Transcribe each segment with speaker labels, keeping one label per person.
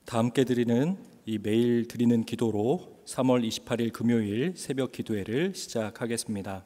Speaker 1: 다 함께 드리는 이 매일 드리는 기도로 3월 28일 금요일 새벽 기도회를 시작하겠습니다.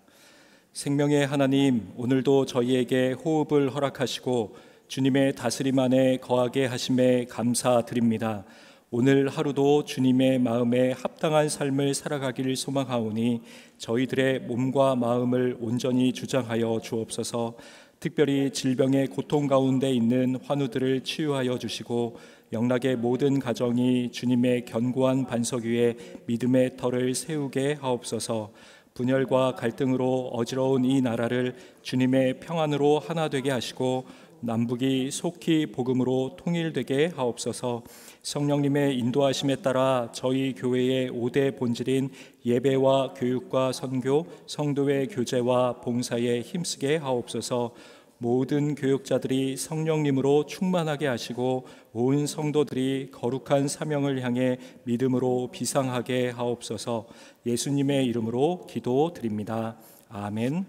Speaker 1: 생명의 하나님, 오늘도 저희에게 호흡을 허락하시고 주님의 다스림 안에 거하게 하심에 감사드립니다. 오늘 하루도 주님의 마음에 합당한 삶을 살아가기를 소망하오니 저희들의 몸과 마음을 온전히 주장하여 주옵소서. 특별히 질병의 고통 가운데 있는 환우들을 치유하여 주시고 영락의 모든 가정이 주님의 견고한 반석 위에 믿음의 터를 세우게 하옵소서. 분열과 갈등으로 어지러운 이 나라를 주님의 평안으로 하나 되게 하시고 남북이 속히 복음으로 통일되게 하옵소서. 성령님의 인도하심에 따라 저희 교회의 5대 본질인 예배와 교육과 선교, 성도의 교제와 봉사에 힘쓰게 하옵소서. 모든 교육자들이 성령님으로 충만하게 하시고 온 성도들이 거룩한 사명을 향해 믿음으로 비상하게 하옵소서. 예수님의 이름으로 기도드립니다. 아멘.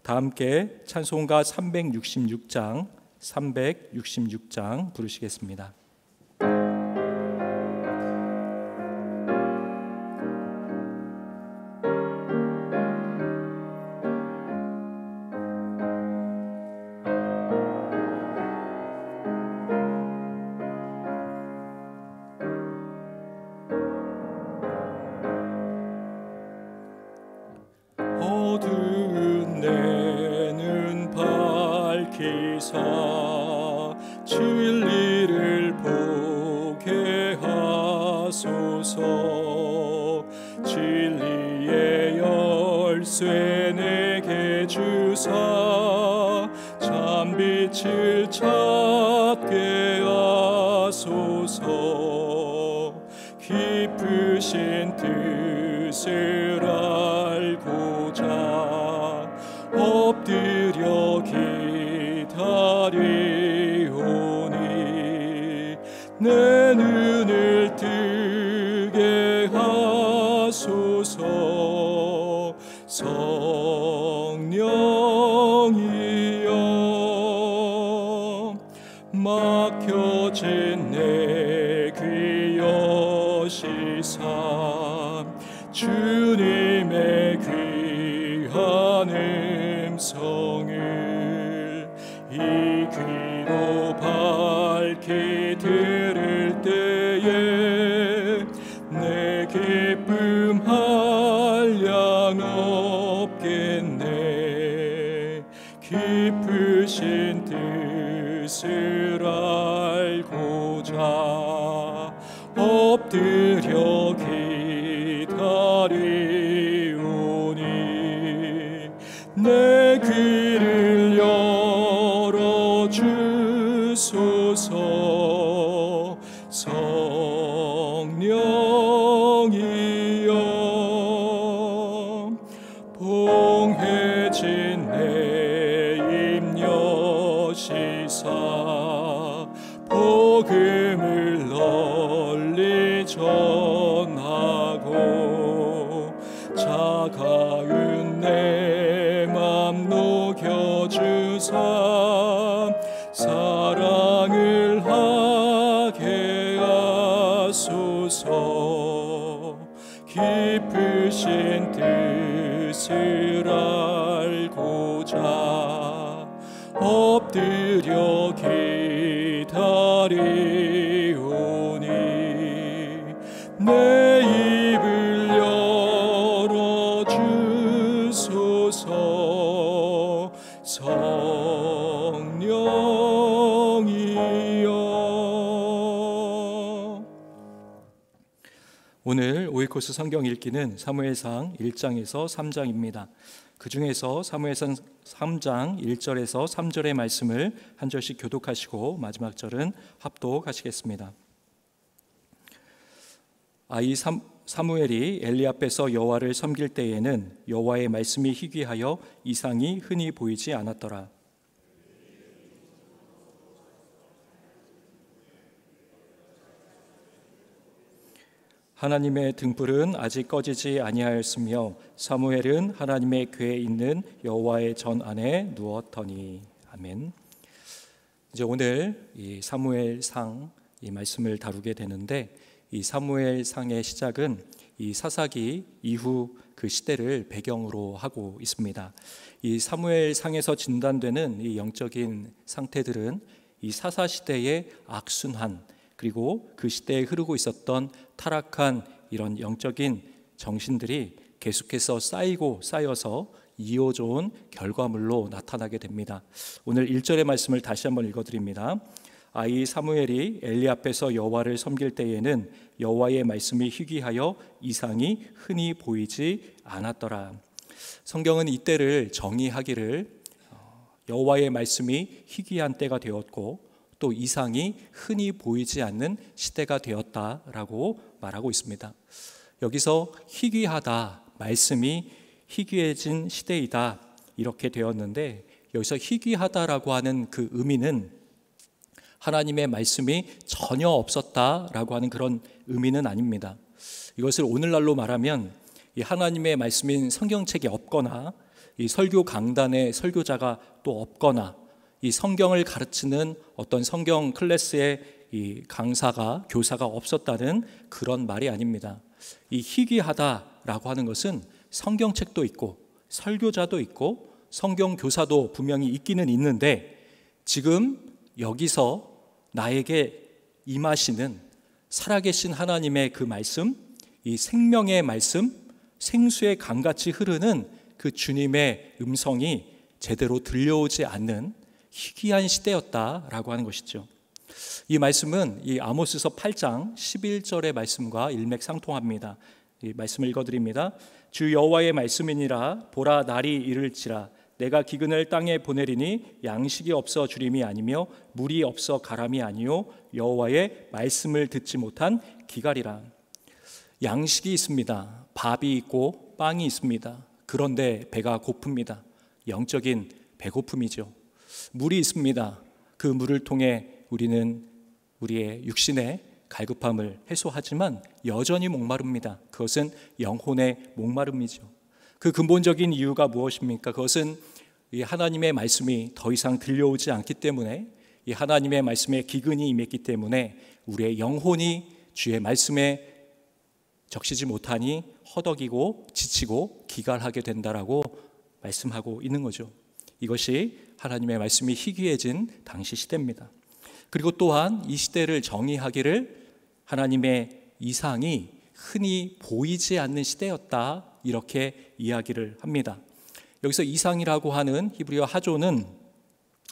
Speaker 1: 다 함께 찬송가 366장 부르시겠습니다.
Speaker 2: 어두운 내 눈 밝히사 진리를 보게 하소서. 진리의 열쇠 내게 주사 참빛을 찾게 하소서. 깊으신 뜻을 알고자 엎드려 기다리오니 내 눈을 뜨게 하소서. 성령이여 막혀진 내 귀 여시사 주님의 귀한 음성을 이 귀로 밝히 들을 때에 내 기쁨 한량 없겠네. 깊으신 뜻을 알고자 엎드려 기다리오니 내 귀를 열어주소서. 성령이여 봉해진 내 입 여시사 복음을 널리 전하고 차가운 내 맘 녹여주사 사랑을 하게 하소서. 깊으신 뜻을 알고자 엎드려 기다리오니 내 입을 열어주소서. 성령이여.
Speaker 1: 오늘 오이코스 성경 읽기는 사무엘상 1장에서 3장입니다. 그 중에서 사무엘상 3장 1절에서 3절의 말씀을 한 절씩 교독하시고 마지막 절은 합독하시겠습니다. 아이 사무엘이 엘리 앞에서 여호와를 섬길 때에는 여호와의 말씀이 희귀하여 이상이 흔히 보이지 않았더라. 하나님의 등불은 아직 꺼지지 아니하였으며 사무엘은 하나님의 궤에 있는 여호와의 전 안에 누웠더니. 아멘. 이제 오늘 이 사무엘상 이 말씀을 다루게 되는데, 이 사무엘상의 시작은 이 사사기 이후 그 시대를 배경으로 하고 있습니다. 이 사무엘상에서 진단되는 이 영적인 상태들은 이 사사 시대의 악순환, 그리고 그 시대에 흐르고 있었던 타락한 이런 영적인 정신들이 계속해서 쌓이고 쌓여서 이어져온 결과물로 나타나게 됩니다. 오늘 1절의 말씀을 다시 한번 읽어드립니다. 이 사무엘이 엘리 앞에서 여호와를 섬길 때에는 여호와의 말씀이 희귀하여 이상이 흔히 보이지 않았더라. 성경은 이때를 정의하기를 여호와의 말씀이 희귀한 때가 되었고 또 이상이 흔히 보이지 않는 시대가 되었다라고 말하고 있습니다. 여기서 희귀하다, 말씀이 희귀해진 시대이다 이렇게 되었는데, 여기서 희귀하다라고 하는 그 의미는 하나님의 말씀이 전혀 없었다라고 하는 그런 의미는 아닙니다. 이것을 오늘날로 말하면 이 하나님의 말씀인 성경책이 없거나 이 설교 강단에 설교자가 또 없거나 이 성경을 가르치는 어떤 성경 클래스의 이 강사가 교사가 없었다는 그런 말이 아닙니다. 이 희귀하다라고 하는 것은 성경책도 있고 설교자도 있고 성경 교사도 분명히 있기는 있는데, 지금 여기서 나에게 임하시는 살아계신 하나님의 그 말씀, 이 생명의 말씀, 생수의 강같이 흐르는 그 주님의 음성이 제대로 들려오지 않는 희귀한 시대였다라고 하는 것이죠. 이 말씀은 이 아모스서 8장 11절의 말씀과 일맥상통합니다. 이 말씀을 읽어드립니다. 주 여호와의 말씀이니라. 보라, 날이 이를지라. 내가 기근을 땅에 보내리니 양식이 없어 주림이 아니며 물이 없어 가람이 아니요 여호와의 말씀을 듣지 못한 기갈이라. 양식이 있습니다. 밥이 있고 빵이 있습니다. 그런데 배가 고픕니다. 영적인 배고픔이죠. 물이 있습니다. 그 물을 통해 우리는 우리의 육신의 갈급함을 해소하지만 여전히 목마릅니다. 그것은 영혼의 목마름이죠. 그 근본적인 이유가 무엇입니까? 그것은 이 하나님의 말씀이 더 이상 들려오지 않기 때문에, 이 하나님의 말씀에 기근이 임했기 때문에 우리의 영혼이 주의 말씀에 적시지 못하니 허덕이고 지치고 기갈하게 된다라고 말씀하고 있는 거죠. 이것이 하나님의 말씀이 희귀해진 당시 시대입니다. 그리고 또한 이 시대를 정의하기를 하나님의 이상이 흔히 보이지 않는 시대였다 이렇게 이야기를 합니다. 여기서 이상이라고 하는 히브리어 하조는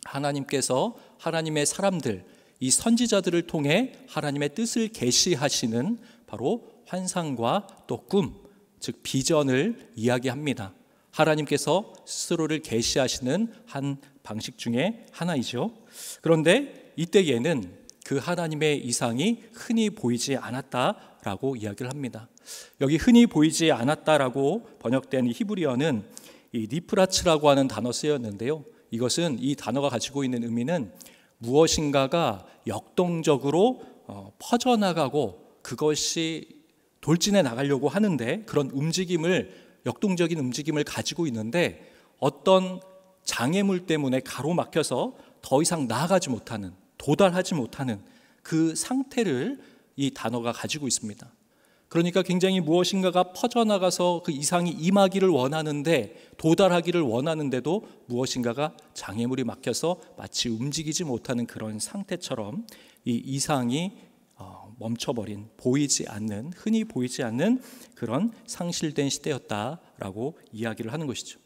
Speaker 1: 하나님께서 하나님의 사람들, 이 선지자들을 통해 하나님의 뜻을 계시하시는 바로 환상과 또 꿈, 즉 비전을 이야기합니다. 하나님께서 스스로를 계시하시는 한 방식 중에 하나이죠. 그런데 이때에는 그 하나님의 이상이 흔히 보이지 않았다라고 이야기를 합니다. 여기 흔히 보이지 않았다라고 번역된 히브리어는 이 니프라츠라고 하는 단어 쓰였는데요. 이것은 이 단어가 가지고 있는 의미는 무엇인가가 역동적으로 퍼져나가고 그것이 돌진해 나가려고 하는데, 그런 역동적인 움직임을 가지고 있는데 어떤 장애물 때문에 가로막혀서 더 이상 나아가지 못하는, 도달하지 못하는 그 상태를 이 단어가 가지고 있습니다. 그러니까 굉장히 무엇인가가 퍼져나가서 그 이상이 임하기를 원하는데, 도달하기를 원하는데도 무엇인가가 장애물이 막혀서 마치 움직이지 못하는 그런 상태처럼 이 이상이 멈춰버린, 보이지 않는, 흔히 보이지 않는 그런 상실된 시대였다라고 이야기를 하는 것이죠.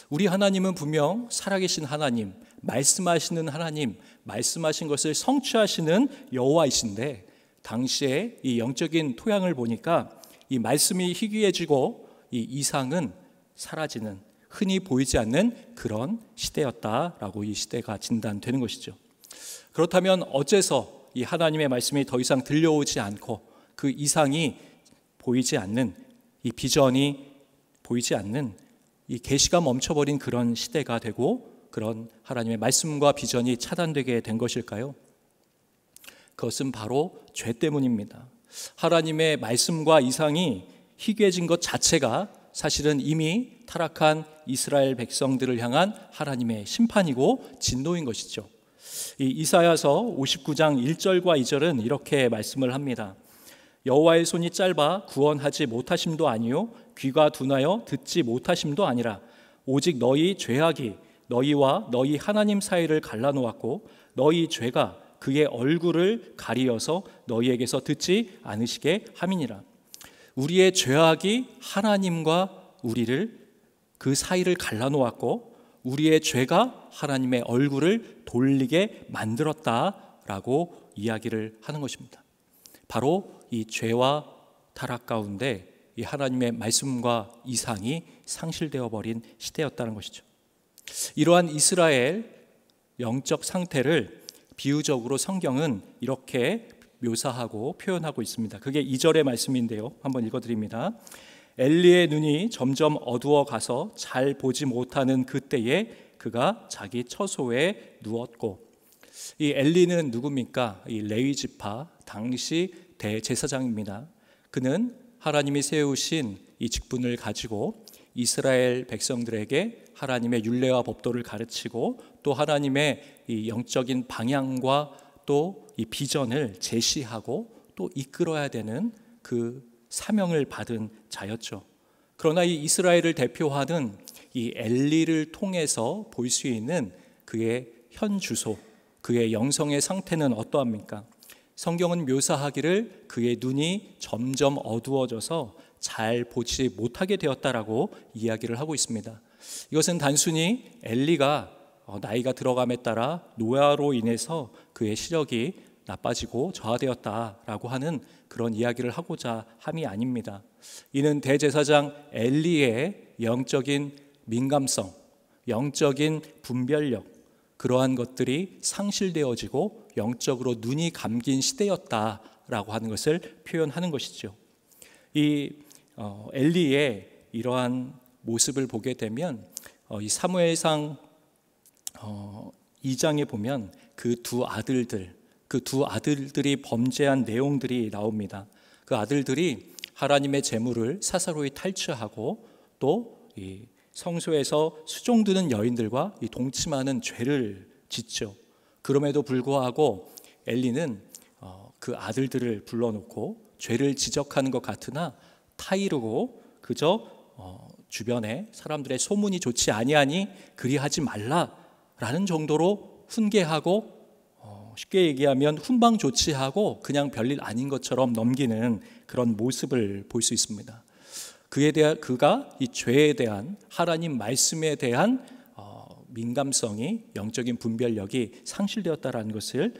Speaker 1: 우리 하나님은 분명 살아계신 하나님, 말씀하시는 하나님, 말씀하신 것을 성취하시는 여호와이신데, 당시에 이 영적인 토양을 보니까 이 말씀이 희귀해지고 이 이상은 사라지는, 흔히 보이지 않는 그런 시대였다라고 이 시대가 진단되는 것이죠. 그렇다면 어째서 이 하나님의 말씀이 더 이상 들려오지 않고 그 이상이 보이지 않는, 이 비전이 보이지 않는 이 계시가 멈춰버린 그런 시대가 되고 그런 하나님의 말씀과 비전이 차단되게 된 것일까요? 그것은 바로 죄 때문입니다. 하나님의 말씀과 이상이 희귀해진 것 자체가 사실은 이미 타락한 이스라엘 백성들을 향한 하나님의 심판이고 진노인 것이죠. 이 이사야서 59장 1절과 2절은 이렇게 말씀을 합니다. 여호와의 손이 짧아 구원하지 못하심도 아니요 귀가 둔하여 듣지 못하심도 아니라 오직 너희 죄악이 너희와 너희 하나님 사이를 갈라놓았고 너희 죄가 그의 얼굴을 가리어서 너희에게서 듣지 않으시게 함이니라. 우리의 죄악이 하나님과 우리를 그 사이를 갈라놓았고 우리의 죄가 하나님의 얼굴을 돌리게 만들었다라고 이야기를 하는 것입니다. 바로 이 죄와 타락 가운데 이 하나님의 말씀과 이상이 상실되어 버린 시대였다는 것이죠. 이러한 이스라엘 영적 상태를 비유적으로 성경은 이렇게 묘사하고 표현하고 있습니다. 그게 2절의 말씀인데요. 한번 읽어드립니다. 엘리의 눈이 점점 어두워 가서 잘 보지 못하는 그때에 그가 자기 처소에 누웠고, 이 엘리는 누굽니까? 이 레위 지파 당시 대제사장입니다. 그는 하나님이 세우신 이 직분을 가지고 이스라엘 백성들에게 하나님의 율례와 법도를 가르치고 또 하나님의 이 영적인 방향과 또 이 비전을 제시하고 또 이끌어야 되는 그 사명을 받은 자였죠. 그러나 이 이스라엘을 대표하는 이 엘리를 통해서 볼 수 있는 그의 현 주소, 그의 영성의 상태는 어떠합니까? 성경은 묘사하기를 그의 눈이 점점 어두워져서 잘 보지 못하게 되었다라고 이야기를 하고 있습니다. 이것은 단순히 엘리가 나이가 들어감에 따라 노화로 인해서 그의 시력이 나빠지고 저하되었다라고 하는 그런 이야기를 하고자 함이 아닙니다. 이는 대제사장 엘리의 영적인 민감성, 영적인 분별력, 그러한 것들이 상실되어지고 영적으로 눈이 감긴 시대였다라고 하는 것을 표현하는 것이죠. 이 엘리의 이러한 모습을 보게 되면 이 사무엘상 2장에 보면 그 두 아들들이 범죄한 내용들이 나옵니다. 그 아들들이 하나님의 재물을 사사로이 탈취하고 또 이 성소에서 수종드는 여인들과 이 동침하는 죄를 짓죠. 그럼에도 불구하고 엘리는 그 아들들을 불러놓고 죄를 지적하는 것 같으나 타이르고 그저 주변에 사람들의 소문이 좋지 아니하니 그리하지 말라라는 정도로 훈계하고 쉽게 얘기하면 훈방 조치하고 그냥 별일 아닌 것처럼 넘기는 그런 모습을 볼 수 있습니다. 그가 이 죄에 대한 하나님 말씀에 대한 민감성이, 영적인 분별력이 상실되었다라는 것을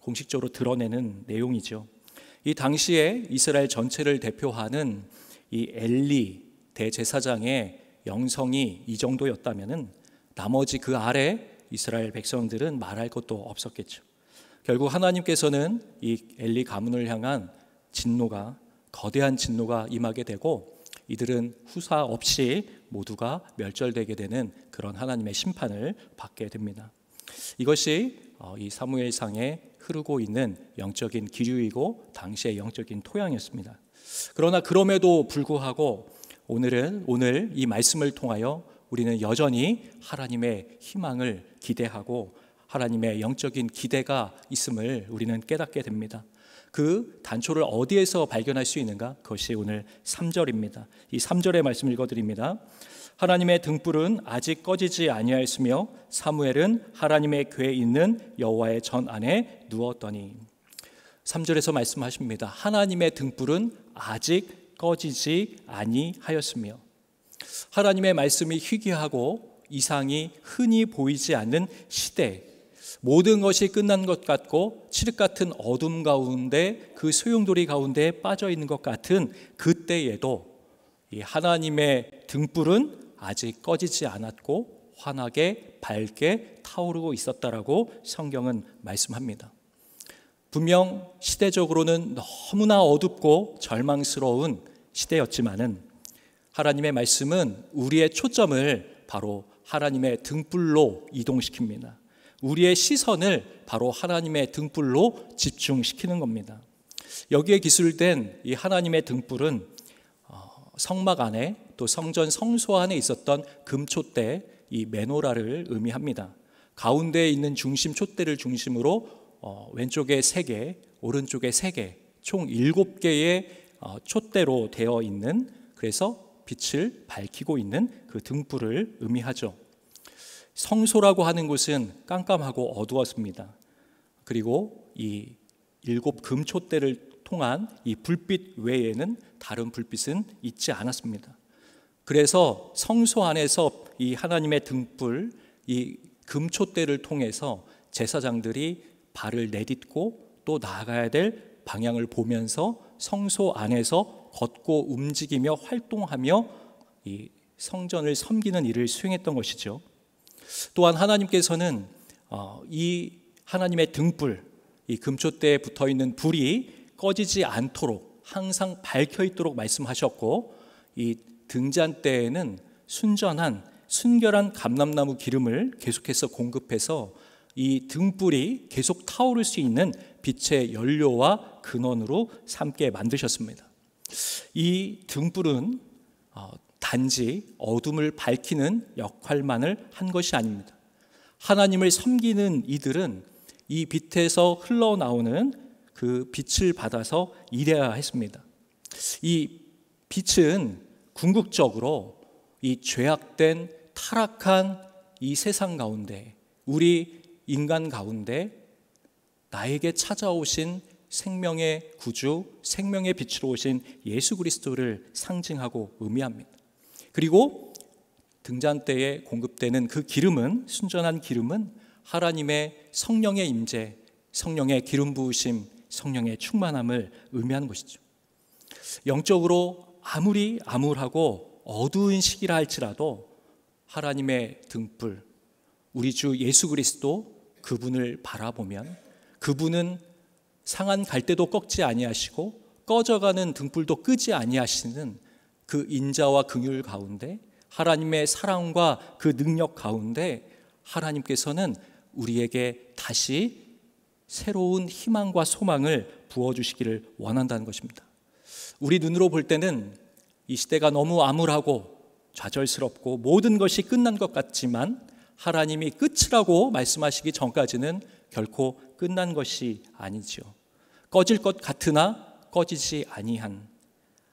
Speaker 1: 공식적으로 드러내는 내용이죠. 이 당시에 이스라엘 전체를 대표하는 이 엘리 대제사장의 영성이 이 정도였다면은 나머지 그 아래 이스라엘 백성들은 말할 것도 없었겠죠. 결국 하나님께서는 이 엘리 가문을 향한 진노가, 거대한 진노가 임하게 되고 이들은 후사 없이 모두가 멸절되게 되는 그런 하나님의 심판을 받게 됩니다. 이것이 이 사무엘상에 흐르고 있는 영적인 기류이고 당시의 영적인 토양이었습니다. 그러나 그럼에도 불구하고 오늘 이 말씀을 통하여 우리는 여전히 하나님의 희망을 기대하고 하나님의 영적인 기대가 있음을 우리는 깨닫게 됩니다. 그 단초를 어디에서 발견할 수 있는가? 그것이 오늘 3절입니다. 이 3절의 말씀을 읽어드립니다. 하나님의 등불은 아직 꺼지지 아니하였으며 사무엘은 하나님의 궤에 있는 여호와의 전 안에 누웠더니. 3절에서 말씀하십니다. 하나님의 등불은 아직 꺼지지 아니하였으며, 하나님의 말씀이 희귀하고 이상이 흔히 보이지 않는 시대, 모든 것이 끝난 것 같고 칠흑 같은 어둠 가운데 그 소용돌이 가운데 빠져 있는 것 같은 그때에도 이 하나님의 등불은 아직 꺼지지 않았고 환하게 밝게 타오르고 있었다라고 성경은 말씀합니다. 분명 시대적으로는 너무나 어둡고 절망스러운 시대였지만은 하나님의 말씀은 우리의 초점을 바로 하나님의 등불로 이동시킵니다. 우리의 시선을 바로 하나님의 등불로 집중시키는 겁니다. 여기에 기술된 이 하나님의 등불은 성막 안에 또 성전 성소 안에 있었던 금초대 이 메노라를 의미합니다. 가운데에 있는 중심 촛대를 중심으로 왼쪽에 3개, 오른쪽에 3개, 총 7개의 촛대로 되어 있는, 그래서 빛을 밝히고 있는 그 등불을 의미하죠. 성소라고 하는 곳은 깜깜하고 어두웠습니다. 그리고 이 7 금촛대를 통한 이 불빛 외에는 다른 불빛은 있지 않았습니다. 그래서 성소 안에서 이 하나님의 등불, 이 금촛대를 통해서 제사장들이 발을 내딛고 또 나아가야 될 방향을 보면서 성소 안에서 걷고 움직이며 활동하며 이 성전을 섬기는 일을 수행했던 것이죠. 또한 하나님께서는 이 하나님의 등불, 이 금촛대에 붙어 있는 불이 꺼지지 않도록 항상 밝혀 있도록 말씀하셨고, 이 등잔대에는 순결한 감람나무 기름을 계속해서 공급해서 이 등불이 계속 타오를 수 있는 빛의 연료와 근원으로 삼게 만드셨습니다. 이 등불은 단지 어둠을 밝히는 역할만을 한 것이 아닙니다. 하나님을 섬기는 이들은 이 빛에서 흘러나오는 그 빛을 받아서 일해야 했습니다. 이 빛은 궁극적으로 이 죄악된 타락한 이 세상 가운데, 우리 인간 가운데 나에게 찾아오신 생명의 구주, 생명의 빛으로 오신 예수 그리스도를 상징하고 의미합니다. 그리고 등잔대에 공급되는 그 기름은, 순전한 기름은 하나님의 성령의 임재, 성령의 기름 부으심, 성령의 충만함을 의미하는 것이죠. 영적으로 아무리 암울하고 어두운 시기라 할지라도 하나님의 등불, 우리 주 예수 그리스도, 그분을 바라보면 그분은 상한 갈대도 꺾지 아니하시고 꺼져가는 등불도 끄지 아니하시는 그 인자와 긍휼 가운데, 하나님의 사랑과 그 능력 가운데 하나님께서는 우리에게 다시 새로운 희망과 소망을 부어주시기를 원한다는 것입니다. 우리 눈으로 볼 때는 이 시대가 너무 암울하고 좌절스럽고 모든 것이 끝난 것 같지만, 하나님이 끝이라고 말씀하시기 전까지는 결코 끝난 것이 아니죠. 꺼질 것 같으나 꺼지지 아니한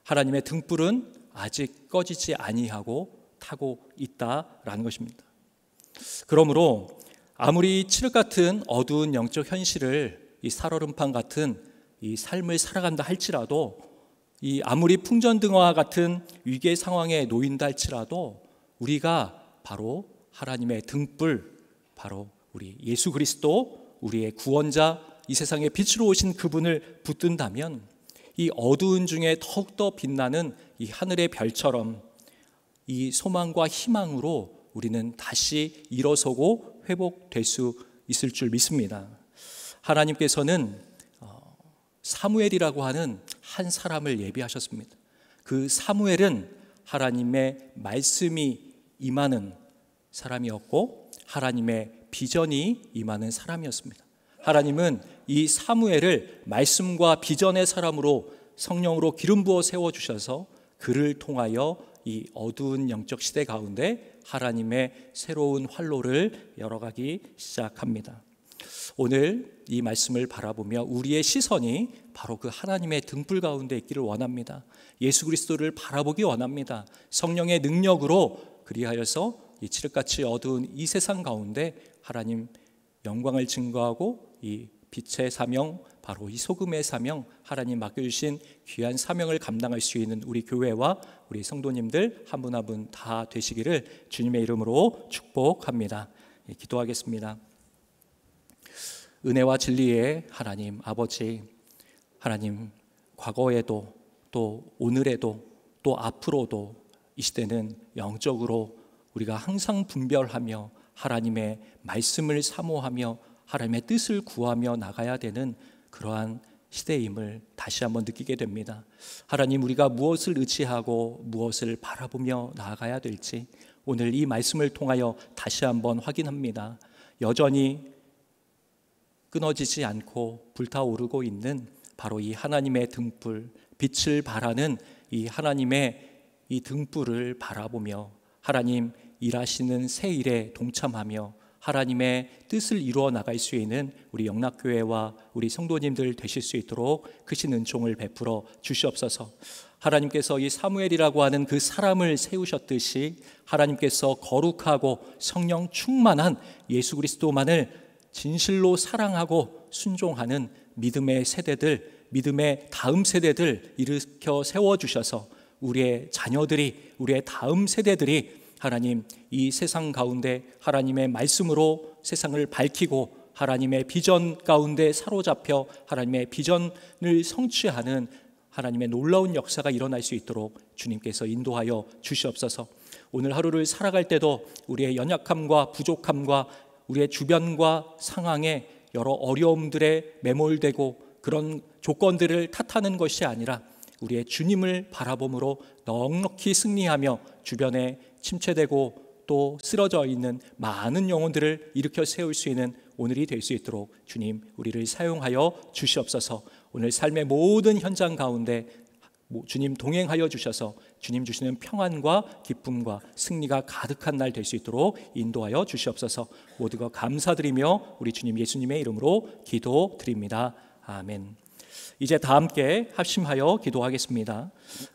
Speaker 1: 하나님의 등불은 아직 꺼지지 아니하고 타고 있다라는 것입니다. 그러므로 아무리 칠흑 같은 어두운 영적 현실을, 이 살얼음판 같은 이 삶을 살아간다 할지라도, 이 아무리 풍전등화와 같은 위기의 상황에 놓인다 할지라도 우리가 바로 하나님의 등불, 바로 우리 예수 그리스도, 우리의 구원자, 이 세상에 빛으로 오신 그분을 붙든다면 이 어두운 중에 더욱더 빛나는 이 하늘의 별처럼 이 소망과 희망으로 우리는 다시 일어서고 회복될 수 있을 줄 믿습니다. 하나님께서는 사무엘이라고 하는 한 사람을 예비하셨습니다. 그 사무엘은 하나님의 말씀이 임하는 사람이었고 하나님의 비전이 임하는 사람이었습니다. 하나님은 이 사무엘을 말씀과 비전의 사람으로 성령으로 기름 부어 세워주셔서 그를 통하여 이 어두운 영적 시대 가운데 하나님의 새로운 활로를 열어가기 시작합니다. 오늘 이 말씀을 바라보며 우리의 시선이 바로 그 하나님의 등불 가운데 있기를 원합니다. 예수 그리스도를 바라보기 원합니다. 성령의 능력으로 그리하여서 이 칠흑같이 어두운 이 세상 가운데 하나님 영광을 증거하고 이 빛의 사명, 바로 이 소금의 사명, 하나님 맡겨주신 귀한 사명을 감당할 수 있는 우리 교회와 우리 성도님들 한 분 한 분 다 되시기를 주님의 이름으로 축복합니다. 기도하겠습니다. 은혜와 진리의 하나님 아버지, 하나님 과거에도 또 오늘에도 또 앞으로도 이 시대는 영적으로 우리가 항상 분별하며 하나님의 말씀을 사모하며 하나님의 뜻을 구하며 나가야 되는 그러한 시대임을 다시 한번 느끼게 됩니다. 하나님, 우리가 무엇을 의지하고 무엇을 바라보며 나아가야 될지 오늘 이 말씀을 통하여 다시 한번 확인합니다. 여전히 끊어지지 않고 불타오르고 있는 바로 이 하나님의 등불, 빛을 발하는 이 하나님의 이 등불을 바라보며 하나님 일하시는 새 일에 동참하며 하나님의 뜻을 이루어 나갈 수 있는 우리 영락교회와 우리 성도님들 되실 수 있도록 크신 은총을 베풀어 주시옵소서. 하나님께서 이 사무엘이라고 하는 그 사람을 세우셨듯이 하나님께서 거룩하고 성령 충만한 예수 그리스도만을 진실로 사랑하고 순종하는 믿음의 세대들, 믿음의 다음 세대들 일으켜 세워주셔서 우리의 자녀들이, 우리의 다음 세대들이 하나님 이 세상 가운데 하나님의 말씀으로 세상을 밝히고 하나님의 비전 가운데 사로잡혀 하나님의 비전을 성취하는 하나님의 놀라운 역사가 일어날 수 있도록 주님께서 인도하여 주시옵소서. 오늘 하루를 살아갈 때도 우리의 연약함과 부족함과 우리의 주변과 상황에 여러 어려움들에 매몰되고 그런 조건들을 탓하는 것이 아니라 우리의 주님을 바라봄으로 넉넉히 승리하며 주변에 침체되고 또 쓰러져 있는 많은 영혼들을 일으켜 세울 수 있는 오늘이 될 수 있도록 주님 우리를 사용하여 주시옵소서. 오늘 삶의 모든 현장 가운데 주님 동행하여 주셔서 주님 주시는 평안과 기쁨과 승리가 가득한 날 될 수 있도록 인도하여 주시옵소서. 모두가 감사드리며 우리 주님 예수님의 이름으로 기도드립니다. 아멘. 이제 다 함께 합심하여 기도하겠습니다.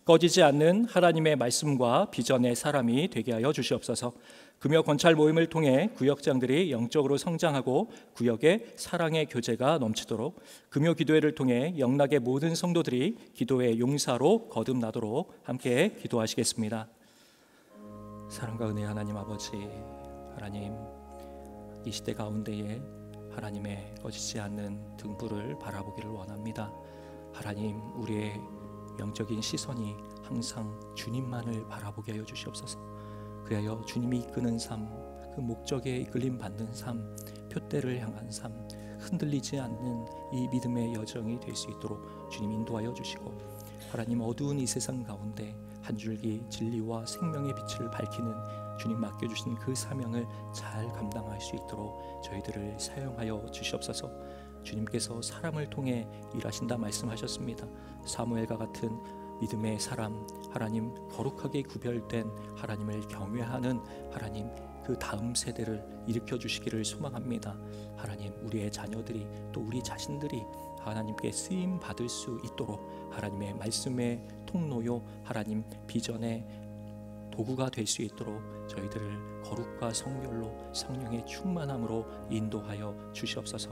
Speaker 1: 꺼지지 않는 하나님의 말씀과 비전의 사람이 되게 하여 주시옵소서. 금요 권찰 모임을 통해 구역장들이 영적으로 성장하고 구역의 사랑의 교제가 넘치도록, 금요 기도회를 통해 영락의 모든 성도들이 기도의 용사로 거듭나도록 함께 기도하시겠습니다. 사랑과 은혜 하나님 아버지, 하나님 이 시대 가운데에 하나님의 꺼지지 않는 등불을 바라보기를 원합니다. 하나님 우리의 영적인 시선이 항상 주님만을 바라보게 하여 주시옵소서. 그리하여 주님이 이끄는 삶, 그 목적에 이끌림 받는 삶, 표대를 향한 삶, 흔들리지 않는 이 믿음의 여정이 될 수 있도록 주님 인도하여 주시고, 하나님 어두운 이 세상 가운데 한 줄기 진리와 생명의 빛을 밝히는 주님 맡겨주신 그 사명을 잘 감당할 수 있도록 저희들을 사용하여 주시옵소서. 주님께서 사람을 통해 일하신다 말씀하셨습니다. 사무엘과 같은 믿음의 사람, 하나님 거룩하게 구별된 하나님을 경외하는 하나님 그 다음 세대를 일으켜 주시기를 소망합니다. 하나님 우리의 자녀들이 또 우리 자신들이 하나님께 쓰임 받을 수 있도록 하나님의 말씀의 통로요 하나님 비전의 도구가 될 수 있도록 저희들을 거룩과 성결로 성령의 충만함으로 인도하여 주시옵소서.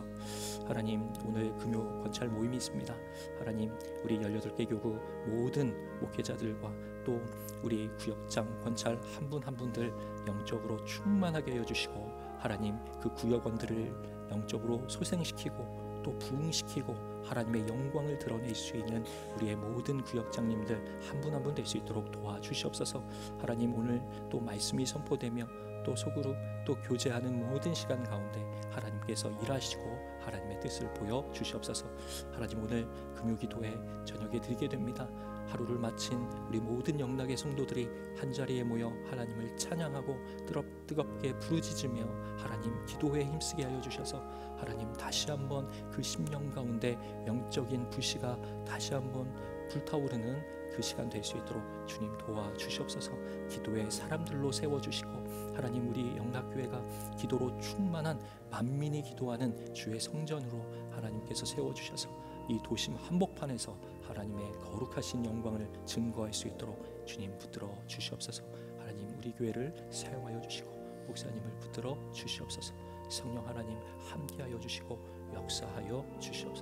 Speaker 1: 하나님 오늘 금요 권찰 모임이 있습니다. 하나님 우리 18개 교구 모든 목회자들과 또 우리 구역장 권찰 한 분 한 분들 영적으로 충만하게 하여 주시고, 하나님 그 구역원들을 영적으로 소생시키고 또 부흥시키고 하나님의 영광을 드러낼 수 있는 우리의 모든 구역장님들 한 분 한 분 될 수 있도록 도와주시옵소서. 하나님 오늘 또 말씀이 선포되며 또 속으로 또 교제하는 모든 시간 가운데 하나님께서 일하시고 하나님의 뜻을 보여 주시옵소서. 하나님 오늘 금요기도회 저녁에 드리게 됩니다. 하루를 마친 우리 모든 영락의 성도들이 한자리에 모여 하나님을 찬양하고 뜨겁게 부르짖으며 하나님 기도에 힘쓰게 하여 주셔서 하나님 다시 한번 그 심령 가운데 영적인 불씨가 다시 한번 불타오르는 그 시간 될 수 있도록 주님 도와주시옵소서. 기도의 사람들로 세워주시고 하나님 우리 영락교회가 기도로 충만한 만민이 기도하는 주의 성전으로 하나님께서 세워주셔서 이 도심 한복판에서 하나님의 거룩하신 영광을 증거할 수 있도록 주님 붙들어 주시옵소서. 하나님 우리 교회를 사용하여 주시고 목사님을 붙들어 주시옵소서. 성령 하나님 함께하여 주시고 역사하여 주시옵소서.